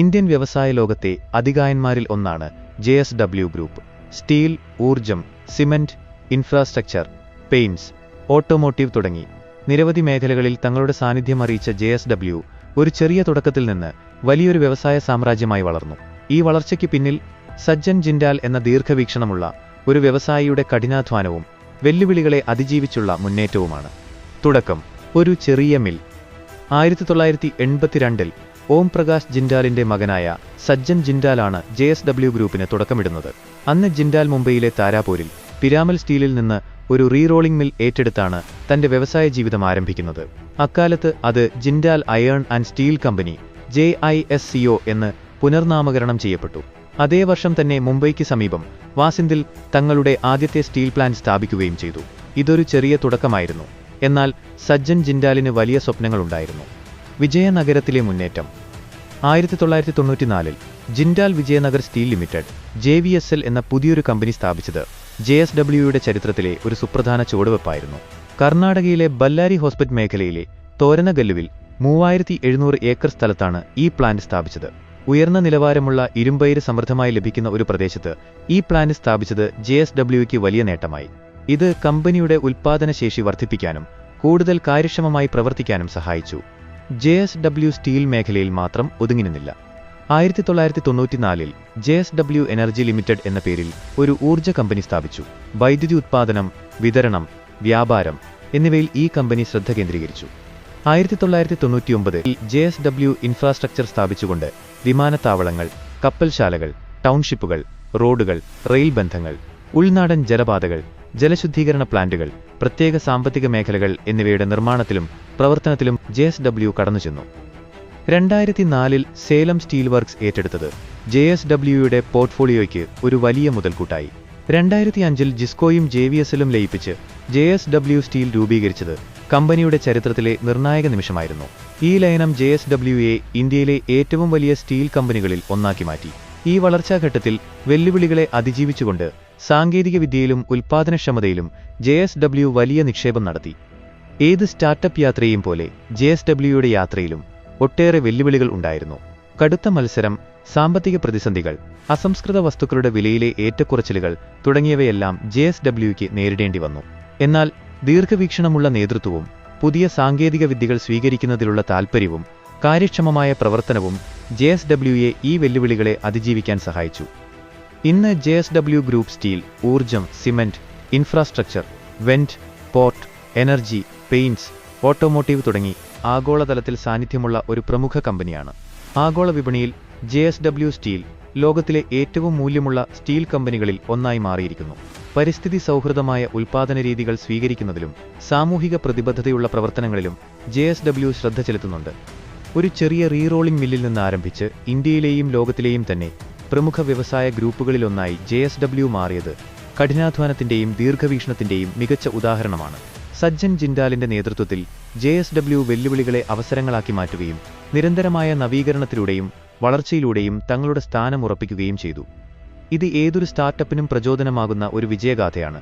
Indian വ്യവസായ ലോകത്തെ അതികായന്മാരിൽ ഒന്നാണ് JSW ഗ്രൂപ്പ്. സ്റ്റീൽ, ഊർജം, സിമന്റ്, ഇൻഫ്രാസ്ട്രക്ചർ, പെയിന്റ്സ്, ഓട്ടോമോട്ടീവ് തുടങ്ങി നിരവധി മേഖലകളിൽ തങ്ങളുടെ സാന്നിധ്യം അറിയിച്ച JSW ഒരു ചെറിയ തുടക്കത്തിൽ നിന്ന് വലിയൊരു വ്യവസായ സാമ്രാജ്യമായി വളർന്നു. ഈ വളർച്ചയ്ക്ക് പിന്നിൽ സജ്ജൻ ജിൻഡാൽ എന്ന ദീർഘവീക്ഷണമുള്ള ഒരു വ്യവസായിയുടെ കഠിനാധ്വാനവും വെല്ലുവിളികളെ അതിജീവിച്ചുള്ള മുന്നേറ്റവുമാണ്. തുടക്കം ഒരു ചെറിയ മിൽ. 1982-ൽ ഓം പ്രകാശ് ജിൻഡാലിന്റെ മകനായ സജ്ജൻ ജിൻഡാലാണ് JSW ഗ്രൂപ്പിന് തുടക്കമിടുന്നത്. അന്ന് ജിൻഡാൽ മുംബൈയിലെ താരാപൂരിൽ പിരാമൽ സ്റ്റീലിൽ നിന്ന് ഒരു റീറോളിംഗ് മിൽ ഏറ്റെടുത്താണ് തന്റെ വ്യവസായ ജീവിതം ആരംഭിക്കുന്നത്. അക്കാലത്ത് അത് Jindal iron and steel company JISCO എന്ന് പുനർനാമകരണം ചെയ്യപ്പെട്ടു. അതേ വർഷം തന്നെ മുംബൈക്ക് സമീപം വാസിന്ദിൽ തങ്ങളുടെ ആദ്യത്തെ സ്റ്റീൽ പ്ലാന്റ് സ്ഥാപിക്കുകയും ചെയ്തു. ഇതൊരു ചെറിയ തുടക്കമായിരുന്നു, എന്നാൽ സജ്ജൻ ജിൻഡാലിന് വലിയ സ്വപ്നങ്ങളുണ്ടായിരുന്നു. വിജയനഗരത്തിലെ മുന്നേറ്റം. 1994-ൽ Jindal Vijayanagar steel limited JVSL എന്ന പുതിയൊരു കമ്പനി സ്ഥാപിച്ചത് JSWയുടെ ചരിത്രത്തിലെ ഒരു സുപ്രധാന ചുവടുവെപ്പായിരുന്നു. കർണാടകയിലെ ബല്ലാരി ഹോസ്പിറ്റ് മേഖലയിലെ തോരനഗല്ലുവിൽ 3700 ഏക്കർ സ്ഥലത്താണ് ഈ പ്ലാന്റ് സ്ഥാപിച്ചത്. ഉയർന്ന നിലവാരമുള്ള ഇരുമ്പയിര് സമൃദ്ധമായി ലഭിക്കുന്ന ഒരു പ്രദേശത്ത് ഈ പ്ലാന്റ് സ്ഥാപിച്ചത് JSWയ്ക്ക് വലിയ നേട്ടമായി. ഇത് കമ്പനിയുടെ ഉൽപ്പാദനശേഷി വർദ്ധിപ്പിക്കാനും കൂടുതൽ കാര്യക്ഷമമായി പ്രവർത്തിക്കാനും സഹായിച്ചു. JSW സ്റ്റീൽ മേഖലയിൽ മാത്രം ഒതുങ്ങിനിന്നില്ല. 1994-ൽ JSW എനർജി ലിമിറ്റഡ് എന്ന പേരിൽ ഒരു ഊർജ്ജ കമ്പനി സ്ഥാപിച്ചു. വൈദ്യുതി ഉത്പാദനം, വിതരണം, വ്യാപാരം എന്നിവയിൽ ഈ കമ്പനി ശ്രദ്ധ കേന്ദ്രീകരിച്ചു. 1999-ൽ JSW ഇൻഫ്രാസ്ട്രക്ചർ സ്ഥാപിച്ചുകൊണ്ട് വിമാനത്താവളങ്ങൾ, കപ്പൽശാലകൾ, ടൗൺഷിപ്പുകൾ, റോഡുകൾ, റെയിൽ ബന്ധങ്ങൾ, ഉൾനാടൻ ജലപാതകൾ, ജലശുദ്ധീകരണ പ്ലാന്റുകൾ, പ്രത്യേക സാമ്പത്തിക മേഖലകൾ എന്നിവയുടെ നിർമ്മാണത്തിലും പ്രവർത്തനത്തിലും JSW കടന്നുചെന്നു. 2004-ൽ സേലം സ്റ്റീൽ വർക്ക്സ് ഏറ്റെടുത്തത് JSWയുടെ പോർട്ട്ഫോളിയോയ്ക്ക് ഒരു വലിയ മുതൽക്കൂട്ടായി. 2005-ൽ ജിസ്കോയും JVSLും ലയിപ്പിച്ച് JSW സ്റ്റീൽ രൂപീകരിച്ചത് കമ്പനിയുടെ ചരിത്രത്തിലെ നിർണായക നിമിഷമായിരുന്നു. ഈ ലയനം JSWയെ ഇന്ത്യയിലെ ഏറ്റവും വലിയ സ്റ്റീൽ കമ്പനികളിൽ ഒന്നാക്കി മാറ്റി. ഈ വളർച്ചാഘട്ടത്തിൽ വെല്ലുവിളികളെ അതിജീവിച്ചുകൊണ്ട് സാങ്കേതികവിദ്യയിലും ഉൽപ്പാദനക്ഷമതയിലും JSW വലിയ നിക്ഷേപം നടത്തി. ഏത് സ്റ്റാർട്ടപ്പ് യാത്രയും പോലെ JSWയുടെ യാത്രയിലും ഒട്ടേറെ വെല്ലുവിളികൾ ഉണ്ടായിരുന്നു. കടുത്ത മത്സരം, സാമ്പത്തിക പ്രതിസന്ധികൾ, അസംസ്കൃത വസ്തുക്കളുടെ വിലയിലെ ഏറ്റക്കുറച്ചിലുകൾ തുടങ്ങിയവയെല്ലാം JSWയ്ക്ക് നേരിടേണ്ടി വന്നു. എന്നാൽ ദീർഘവീക്ഷണമുള്ള നേതൃത്വവും പുതിയ സാങ്കേതിക വിദ്യകൾ സ്വീകരിക്കുന്നതിലുള്ള താൽപ്പര്യവും കാര്യക്ഷമമായ പ്രവർത്തനവും JSWയെ ഈ വെല്ലുവിളികളെ അതിജീവിക്കാൻ സഹായിച്ചു. ഇന്ന് JSW ഗ്രൂപ്പ് സ്റ്റീൽ, ഊർജം, cement, infrastructure, went, port, energy, paints, automotive തുടങ്ങി ആഗോളതലത്തിൽ സാന്നിധ്യമുള്ള ഒരു പ്രമുഖ കമ്പനിയാണ്. ആഗോള വിപണിയിൽ JSW സ്റ്റീൽ ലോകത്തിലെ ഏറ്റവും മൂല്യമുള്ള സ്റ്റീൽ കമ്പനികളിൽ ഒന്നായി മാറിയിരിക്കുന്നു. പരിസ്ഥിതി സൗഹൃദമായ ഉൽപ്പാദന രീതികൾ സ്വീകരിക്കുന്നതിലും സാമൂഹിക പ്രതിബദ്ധതയുള്ള പ്രവർത്തനങ്ങളിലും JSW ശ്രദ്ധ ചെലുത്തുന്നുണ്ട്. ഒരു ചെറിയ റീറോളിംഗ് മില്ലിൽ നിന്ന് ആരംഭിച്ച് ഇന്ത്യയിലെയും ലോകത്തിലെയും തന്നെ പ്രമുഖ വ്യവസായ ഗ്രൂപ്പുകളിലൊന്നായി JSW മാറിയത് കഠിനാധ്വാനത്തിന്റെയും ദീർഘവീക്ഷണത്തിന്റെയും മികച്ച ഉദാഹരണമാണ്. സജ്ജൻ ജിൻഡാലിന്റെ നേതൃത്വത്തിൽ JSW വെല്ലുവിളികളെ അവസരങ്ങളാക്കി മാറ്റുകയും നിരന്തരമായ നവീകരണത്തിലൂടെയും വളർച്ചയിലൂടെയും തങ്ങളുടെ സ്ഥാനം ഉറപ്പിക്കുകയും ചെയ്തു. ഇത് ഏതൊരു സ്റ്റാർട്ടപ്പിനും പ്രചോദനമാകുന്ന ഒരു വിജയഗാഥയാണ്.